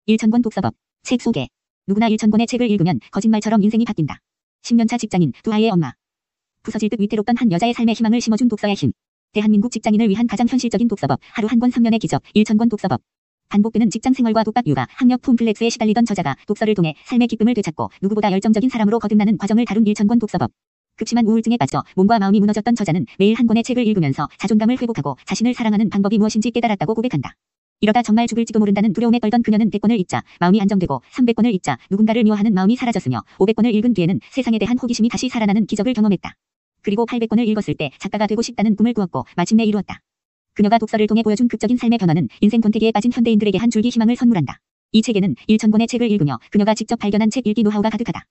일천권 독서법. 책 소개. 누구나 일천권의 책을 읽으면 거짓말처럼 인생이 바뀐다. 10년차 직장인, 두 아이의 엄마. 부서질 듯 위태롭던 한 여자의 삶에 희망을 심어준 독서의 힘. 대한민국 직장인을 위한 가장 현실적인 독서법, 하루 한 권 3년의 기적, 일천권 독서법. 반복되는 직장 생활과 독박 육아, 학력 콤플렉스에 시달리던 저자가 독서를 통해 삶의 기쁨을 되찾고 누구보다 열정적인 사람으로 거듭나는 과정을 다룬 일천권 독서법. 극심한 우울증에 빠져 몸과 마음이 무너졌던 저자는 매일 한 권의 책을 읽으면서 자존감을 회복하고 자신을 사랑하는 방법이 무엇인지 깨달았다고 고백한다. 이러다 정말 죽을지도 모른다는 두려움에 떨던 그녀는 100권을 읽자 마음이 안정되고 300권을 읽자 누군가를 미워하는 마음이 사라졌으며 500권을 읽은 뒤에는 세상에 대한 호기심이 다시 살아나는 기적을 경험했다. 그리고 800권을 읽었을 때 작가가 되고 싶다는 꿈을 꾸었고 마침내 이루었다. 그녀가 독서를 통해 보여준 극적인 삶의 변화는 인생 권태기에 빠진 현대인들에게 한 줄기 희망을 선물한다. 이 책에는 1000권의 책을 읽으며 그녀가 직접 발견한 책 읽기 노하우가 가득하다.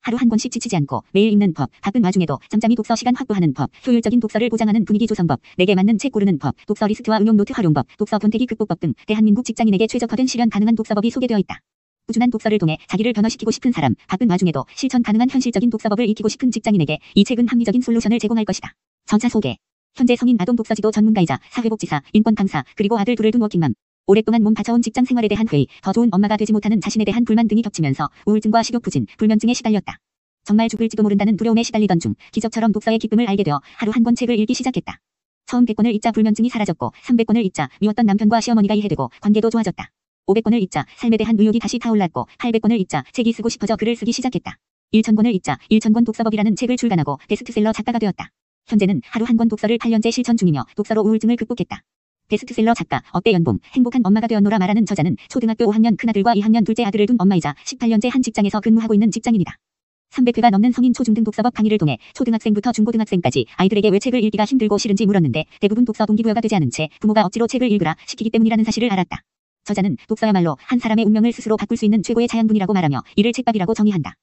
하루 한 권씩 지치지 않고 매일 읽는 법, 바쁜 와중에도 잠잠히 독서 시간 확보하는 법, 효율적인 독서를 보장하는 분위기 조성법, 내게 맞는 책 고르는 법, 독서 리스트와 응용 노트 활용법, 독서 권태기 극복법 등 대한민국 직장인에게 최적화된 실현 가능한 독서법이 소개되어 있다. 꾸준한 독서를 통해 자기를 변화시키고 싶은 사람, 바쁜 와중에도 실천 가능한 현실적인 독서법을 익히고 싶은 직장인에게 이 책은 합리적인 솔루션을 제공할 것이다. 저자 소개. 현재 성인 아동 독서지도 전문가이자 사회복지사, 인권 강사, 그리고 아들 둘을 둔 워킹맘. 오랫동안 몸 바쳐온 직장 생활에 대한 회의, 더 좋은 엄마가 되지 못하는 자신에 대한 불만 등이 겹치면서 우울증과 식욕부진, 불면증에 시달렸다. 정말 죽을지도 모른다는 두려움에 시달리던 중 기적처럼 독서의 기쁨을 알게 되어 하루 한 권 책을 읽기 시작했다. 처음 100권을 읽자 불면증이 사라졌고 300권을 읽자 미웠던 남편과 시어머니가 이해되고 관계도 좋아졌다. 500권을 읽자 삶에 대한 의욕이 다시 타올랐고 800권을 읽자 책이 쓰고 싶어져 글을 쓰기 시작했다. 1000권을 읽자 1000권 독서법이라는 책을 출간하고 베스트셀러 작가가 되었다. 현재는 하루 한 권 독서를 8년째 실천 중이며 독서로 우울증을 극복했다. 베스트셀러 작가, 어때 연봉, 행복한 엄마가 되었노라 말하는 저자는 초등학교 5학년 큰아들과 2학년 둘째 아들을 둔 엄마이자 18년째 한 직장에서 근무하고 있는 직장인이다. 300회가 넘는 성인 초중등 독서법 강의를 통해 초등학생부터 중고등학생까지 아이들에게 왜 책을 읽기가 힘들고 싫은지 물었는데 대부분 독서 동기부여가 되지 않은 채 부모가 억지로 책을 읽으라 시키기 때문이라는 사실을 알았다. 저자는 독서야말로 한 사람의 운명을 스스로 바꿀 수 있는 최고의 자양분이라고 말하며 이를 책밥이라고 정의한다.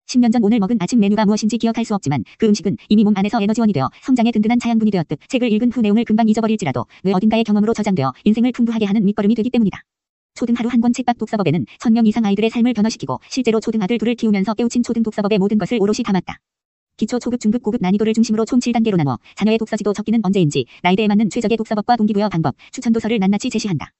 10년 전 오늘 먹은 아침 메뉴가 무엇인지 기억할 수 없지만 그 음식은 이미 몸 안에서 에너지원이 되어 성장에 든든한 자양분이 되었듯 책을 읽은 후 내용을 금방 잊어버릴지라도 뇌 어딘가의 경험으로 저장되어 인생을 풍부하게 하는 밑거름이 되기 때문이다. 초등 하루 한 권 책밥 독서법에는 1000명 이상 아이들의 삶을 변화시키고 실제로 초등 아들 둘을 키우면서 깨우친 초등 독서법의 모든 것을 오롯이 담았다. 기초, 초급, 중급, 고급 난이도를 중심으로 총 7단계로 나눠 자녀의 독서지도 적기는 언제인지 나이대에 맞는 최적의 독서법과 동기부여 방법, 추천 도서를 낱낱이 제시한다.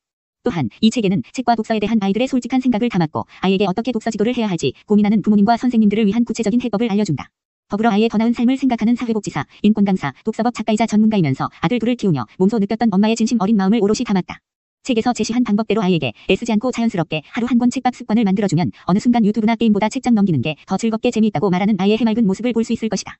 또한 이 책에는 책과 독서에 대한 아이들의 솔직한 생각을 담았고 아이에게 어떻게 독서 지도를 해야 할지 고민하는 부모님과 선생님들을 위한 구체적인 해법을 알려준다. 더불어 아이의 더 나은 삶을 생각하는 사회복지사, 인권 강사, 독서법 작가이자 전문가이면서 아들 둘을 키우며 몸소 느꼈던 엄마의 진심 어린 마음을 오롯이 담았다. 책에서 제시한 방법대로 아이에게 애쓰지 않고 자연스럽게 하루 한 권 책밥 습관을 만들어주면 어느 순간 유튜브나 게임보다 책장 넘기는 게 더 즐겁게 재미있다고 말하는 아이의 해맑은 모습을 볼 수 있을 것이다.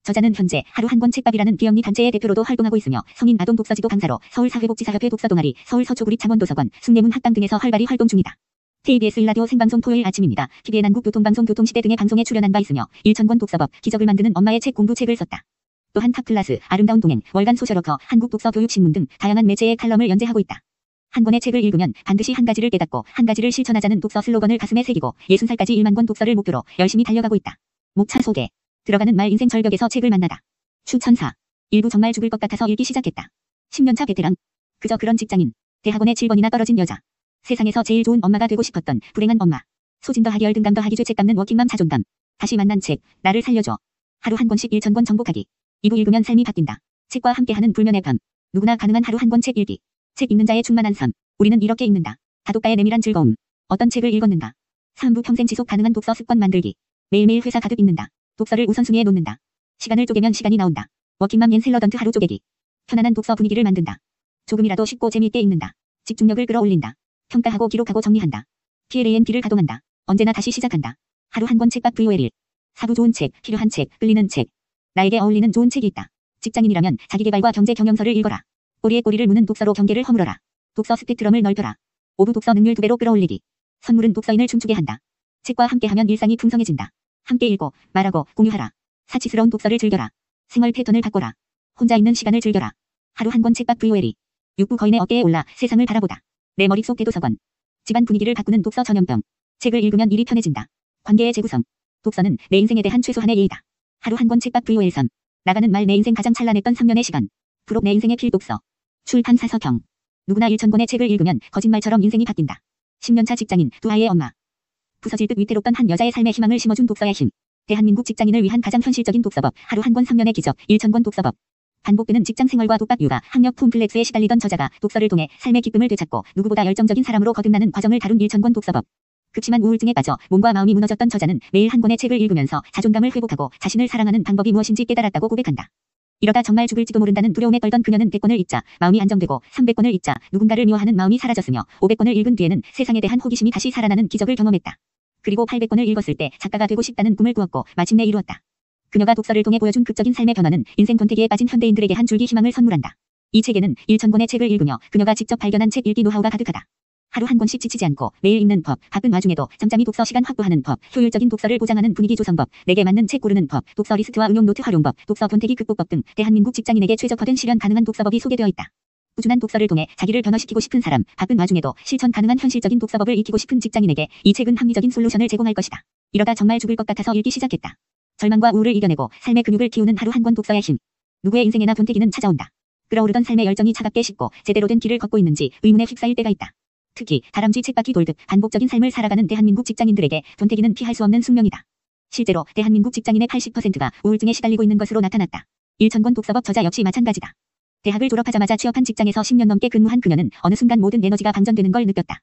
저자는 현재 하루 한 권 책밥이라는 비영리 단체의 대표로도 활동하고 있으며 성인 아동 독서지도 강사로 서울사회복지사협회 독서동아리, 서울서초구리 창원도서관, 숭례문 학당 등에서 활발히 활동 중이다. KBS 1라디오 생방송 토요일 아침입니다. TVN 한국교통방송 교통시대 등의 방송에 출연한 바 있으며 1000권 독서법, 기적을 만드는 엄마의 책 공부책을 썼다. 또한 탑클라스, 아름다운 동행, 월간 소셜워커, 한국독서교육신문 등 다양한 매체의 칼럼을 연재하고 있다. 한 권의 책을 읽으면 반드시 한 가지를 깨닫고 한 가지를 실천하자는 독서 슬로건을 가슴에 새기고 60살까지 1만 권 독서를 목표로 열심히 달려가고 있다. 목차 소개. 들어가는 말 인생 절벽에서 책을 만나다. 추천사. 일부 정말 죽을 것 같아서 읽기 시작했다. 10년차 베테랑. 그저 그런 직장인. 대학원에 7번이나 떨어진 여자. 세상에서 제일 좋은 엄마가 되고 싶었던 불행한 엄마. 소진 더하기 열등감 더하기 죄책 깎는 워킹맘 자존감. 다시 만난 책. 나를 살려줘. 하루 한 권씩 1000권 정복하기. 2부 읽으면 삶이 바뀐다. 책과 함께하는 불면의 밤. 누구나 가능한 하루 한 권 책 읽기. 책 읽는 자의 충만한 삶. 우리는 이렇게 읽는다. 다독가의 내밀한 즐거움. 어떤 책을 읽었는가. 3부 평생 지속 가능한 독서 습관 만들기. 매일매일 회사 가득 읽는다. 독서를 우선순위에 놓는다. 시간을 쪼개면 시간이 나온다. 워킹맘 옌셀러던트 하루 쪼개기. 편안한 독서 분위기를 만든다. 조금이라도 쉽고 재미있게 읽는다. 집중력을 끌어올린다. 평가하고 기록하고 정리한다. PLAND를 가동한다. 언제나 다시 시작한다. 하루 한 권 책밥 VOL1. 사부 좋은 책, 필요한 책, 끌리는 책. 나에게 어울리는 좋은 책이 있다. 직장인이라면 자기계발과 경제 경영서를 읽어라. 꼬리에 꼬리를 무는 독서로 경계를 허물어라. 독서 스펙트럼을 넓혀라. 5부 독서 능률 2배로 끌어올리기. 선물은 독서인을 춤추게 한다. 책과 함께하면 일상이 풍성해진다. 함께 읽고, 말하고, 공유하라. 사치스러운 독서를 즐겨라. 생활 패턴을 바꿔라. 혼자 있는 시간을 즐겨라. 하루 한 권 책밥 VOL2. 6부 거인의 어깨에 올라 세상을 바라보다. 내 머릿속 대도서관. 집안 분위기를 바꾸는 독서 전염병. 책을 읽으면 일이 편해진다. 관계의 재구성. 독서는 내 인생에 대한 최소한의 예의다. 하루 한 권 책밥 VOL3. 나가는 말 내 인생 가장 찬란했던 3년의 시간. 부록 내 인생의 필독서. 출판 사서경. 누구나 1000권의 책을 읽으면 거짓말처럼 인생이 바뀐다. 10년차 직장인, 두 아이의 엄마. 부서질 듯 위태롭던 한 여자의 삶에 희망을 심어준 독서의 힘. 대한민국 직장인을 위한 가장 현실적인 독서법, 하루 한 권 3년의 기적, 1000권 독서법. 반복되는 직장 생활과 독박 육아, 학력 콤플렉스에 시달리던 저자가 독서를 통해 삶의 기쁨을 되찾고 누구보다 열정적인 사람으로 거듭나는 과정을 다룬 일천권 독서법. 극심한 우울증에 빠져 몸과 마음이 무너졌던 저자는 매일 한 권의 책을 읽으면서 자존감을 회복하고 자신을 사랑하는 방법이 무엇인지 깨달았다고 고백한다. 이러다 정말 죽을지도 모른다는 두려움에 떨던 그녀는 100권을 읽자 마음이 안정되고 300권을 읽자 누군가를 미워하는 마음이 사라졌으며 500권을 읽은 뒤에는 세상에 대한 호기심이 다시 살아나는 기적을 경험했다. 그리고 800권을 읽었을 때 작가가 되고 싶다는 꿈을 꾸었고 마침내 이루었다. 그녀가 독서를 통해 보여준 극적인 삶의 변화는 인생 권태기에 빠진 현대인들에게 한 줄기 희망을 선물한다. 이 책에는 1000권의 책을 읽으며 그녀가 직접 발견한 책 읽기 노하우가 가득하다. 하루 한 권씩 지치지 않고 매일 읽는 법, 바쁜 와중에도 짬짬이 독서 시간 확보하는 법, 효율적인 독서를 보장하는 분위기 조성법, 내게 맞는 책 고르는 법, 독서 리스트와 응용 노트 활용법, 독서 권태기 극복법 등 대한민국 직장인에게 최적화된 실현 가능한 독서법이 소개되어 있다. 꾸준한 독서를 통해 자기를 변화시키고 싶은 사람, 바쁜 와중에도 실천 가능한 현실적인 독서법을 익히고 싶은 직장인에게 이 책은 합리적인 솔루션을 제공할 것이다. 이러다 정말 죽을 것 같아서 읽기 시작했다. 절망과 우울을 이겨내고 삶의 근육을 키우는 하루 한 권 독서의 힘. 누구의 인생에나 권태기는 찾아온다. 끓어오르던 삶의 열정이 차갑게 식고 제대로 된 길을 걷고 있는지 의문에 휩싸일 때가 있다. 특히 다람쥐 쳇바퀴 돌듯 반복적인 삶을 살아가는 대한민국 직장인들에게 권태기는 피할 수 없는 숙명이다. 실제로 대한민국 직장인의 80%가 우울증에 시달리고 있는 것으로 나타났다. 1000권 독서법 저자 역시 마찬가지다. 대학을 졸업하자마자 취업한 직장에서 10년 넘게 근무한 그녀는 어느 순간 모든 에너지가 방전되는 걸 느꼈다.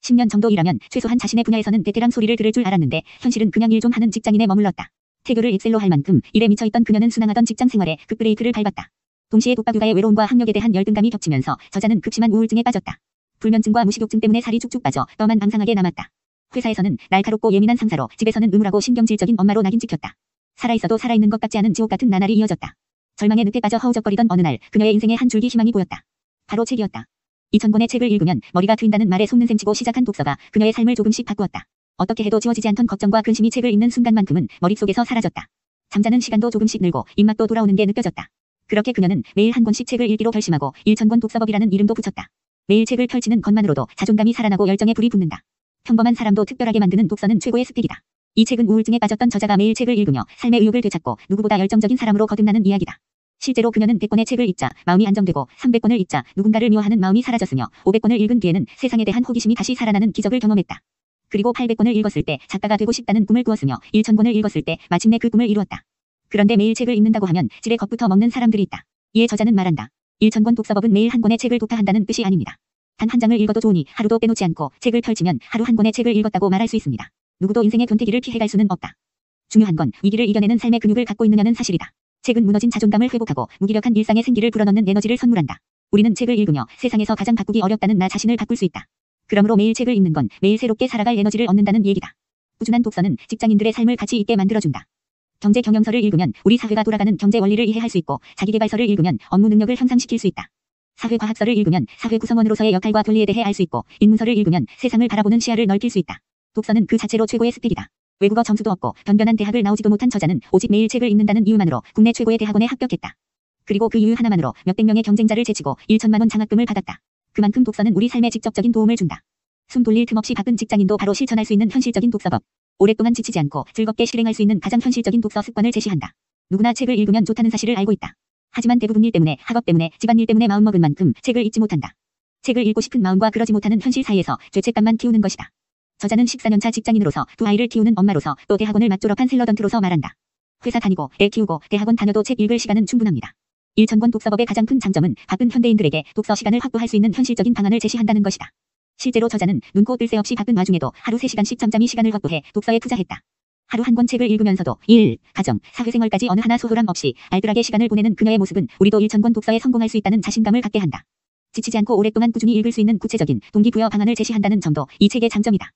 10년 정도 일하면 최소한 자신의 분야에서는 베테랑 소리를 들을 줄 알았는데 현실은 그냥 일 좀 하는 직장인에 머물렀다. 태교를 엑셀로 할 만큼 일에 미쳐있던 그녀는 순항하던 직장 생활에 급브레이크를 밟았다. 동시에 독박 육아의 외로움과 학력에 대한 열등감이 겹치면서 저자는 극심한 우울증에 빠졌다. 불면증과 무식욕증 때문에 살이 쭉쭉 빠져 뼈만 방상하게 남았다. 회사에서는 날카롭고 예민한 상사로 집에서는 음울하고 신경질적인 엄마로 낙인 찍혔다. 살아있어도 살아있는 것 같지 않은 지옥 같은 나날이 이어졌다. 절망의 늪에 빠져 허우적거리던 어느 날 그녀의 인생에 한 줄기 희망이 보였다. 바로 책이었다. 2000권의 책을 읽으면 머리가 트인다는 말에 속는 셈치고 시작한 독서가 그녀의 삶을 조금씩 바꾸었다. 어떻게 해도 지워지지 않던 걱정과 근심이 책을 읽는 순간만큼은 머릿속에서 사라졌다. 잠자는 시간도 조금씩 늘고 입맛도 돌아오는 게 느껴졌다. 그렇게 그녀는 매일 한 권씩 책을 읽기로 결심하고 1000권 독서법이라는 이름도 붙였다. 매일 책을 펼치는 것만으로도 자존감이 살아나고 열정에 불이 붙는다. 평범한 사람도 특별하게 만드는 독서는 최고의 스펙이다. 이 책은 우울증에 빠졌던 저자가 매일 책을 읽으며 삶의 의욕을 되찾고 누구보다 열정적인 사람으로 거듭나는 이야기다. 실제로 그녀는 100권의 책을 읽자 마음이 안정되고 300권을 읽자 누군가를 미워하는 마음이 사라졌으며 500권을 읽은 뒤에는 세상에 대한 호기심이 다시 살아나는 기적을 경험했다. 그리고 800권을 읽었을 때 작가가 되고 싶다는 꿈을 꾸었으며 1000권을 읽었을 때 마침내 그 꿈을 이루었다. 그런데 매일 책을 읽는다고 하면 질에 겁부터 먹는 사람들이 있다. 이에 저자는 말한다. 1000권 독서법은 매일 한 권의 책을 독파한다는 뜻이 아닙니다. 단 한 장을 읽어도 좋으니 하루도 빼놓지 않고 책을 펼치면 하루 한 권의 책을 읽었다고 말할 수 있습니다. 누구도 인생의 권태기를 피해갈 수는 없다. 중요한 건 위기를 이겨내는 삶의 근육을 갖고 있느냐는 사실이다. 책은 무너진 자존감을 회복하고 무기력한 일상의 생기를 불어넣는 에너지를 선물한다. 우리는 책을 읽으며 세상에서 가장 바꾸기 어렵다는 나 자신을 바꿀 수 있다. 그러므로 매일 책을 읽는 건 매일 새롭게 살아갈 에너지를 얻는다는 얘기다. 꾸준한 독서는 직장인들의 삶을 가치 있게 만들어준다. 경제 경영서를 읽으면 우리 사회가 돌아가는 경제 원리를 이해할 수 있고 자기계발서를 읽으면 업무 능력을 향상시킬 수 있다. 사회과학서를 읽으면 사회 구성원으로서의 역할과 권리에 대해 알 수 있고 인문서를 읽으면 세상을 바라보는 시야를 넓힐 수 있다. 독서는 그 자체로 최고의 스펙이다. 외국어 점수도 없고 변변한 대학을 나오지도 못한 저자는 오직 매일 책을 읽는다는 이유만으로 국내 최고의 대학원에 합격했다. 그리고 그 이유 하나만으로 몇백 명의 경쟁자를 제치고 1000만 원 장학금을 받았다. 그만큼 독서는 우리 삶에 직접적인 도움을 준다. 숨 돌릴 틈 없이 바쁜 직장인도 바로 실천할 수 있는 현실적인 독서법. 오랫동안 지치지 않고 즐겁게 실행할 수 있는 가장 현실적인 독서 습관을 제시한다. 누구나 책을 읽으면 좋다는 사실을 알고 있다. 하지만 대부분 일 때문에, 학업 때문에, 집안일 때문에 마음먹은 만큼 책을 읽지 못한다. 책을 읽고 싶은 마음과 그러지 못하는 현실 사이에서 죄책감만 키우는 것이다. 저자는 14년차 직장인으로서 두 아이를 키우는 엄마로서 또 대학원을 막 졸업한 셀러던트로서 말한다. 회사 다니고 애 키우고 대학원 다녀도 책 읽을 시간은 충분합니다. 1000권 독서법의 가장 큰 장점은 바쁜 현대인들에게 독서 시간을 확보할 수 있는 현실적인 방안을 제시한다는 것이다. 실제로 저자는 눈코 뜰 새 없이 바쁜 와중에도 하루 3시간씩 잠잠히 시간을 확보해 독서에 투자했다. 하루 한 권 책을 읽으면서도 일, 가정, 사회생활까지 어느 하나 소홀함 없이 알뜰하게 시간을 보내는 그녀의 모습은 우리도 1000권 독서에 성공할 수 있다는 자신감을 갖게 한다. 지치지 않고 오랫동안 꾸준히 읽을 수 있는 구체적인 동기부여 방안을 제시한다는 점도 이 책의 장점이다.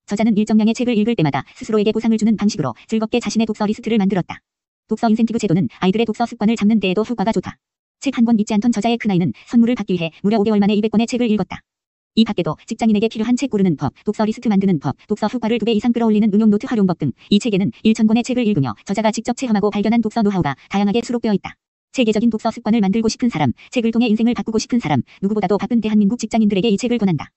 저자는 일정량의 책을 읽을 때마다 스스로에게 보상을 주는 방식으로 즐겁게 자신의 독서 리스트를 만들었다. 독서 인센티브 제도는 아이들의 독서 습관을 잡는 데에도 효과가 좋다. 책 한 권 읽지 않던 저자의 큰아이는 선물을 받기 위해 무려 5개월 만에 200권의 책을 읽었다. 이 밖에도 직장인에게 필요한 책 고르는 법, 독서 리스트 만드는 법, 독서 효과를 2배 이상 끌어올리는 응용 노트 활용법 등 이 책에는 1000권의 책을 읽으며 저자가 직접 체험하고 발견한 독서 노하우가 다양하게 수록되어 있다. 체계적인 독서 습관을 만들고 싶은 사람, 책을 통해 인생을 바꾸고 싶은 사람, 누구보다도 바쁜 대한민국 직장인들에게 이 책을 권한다.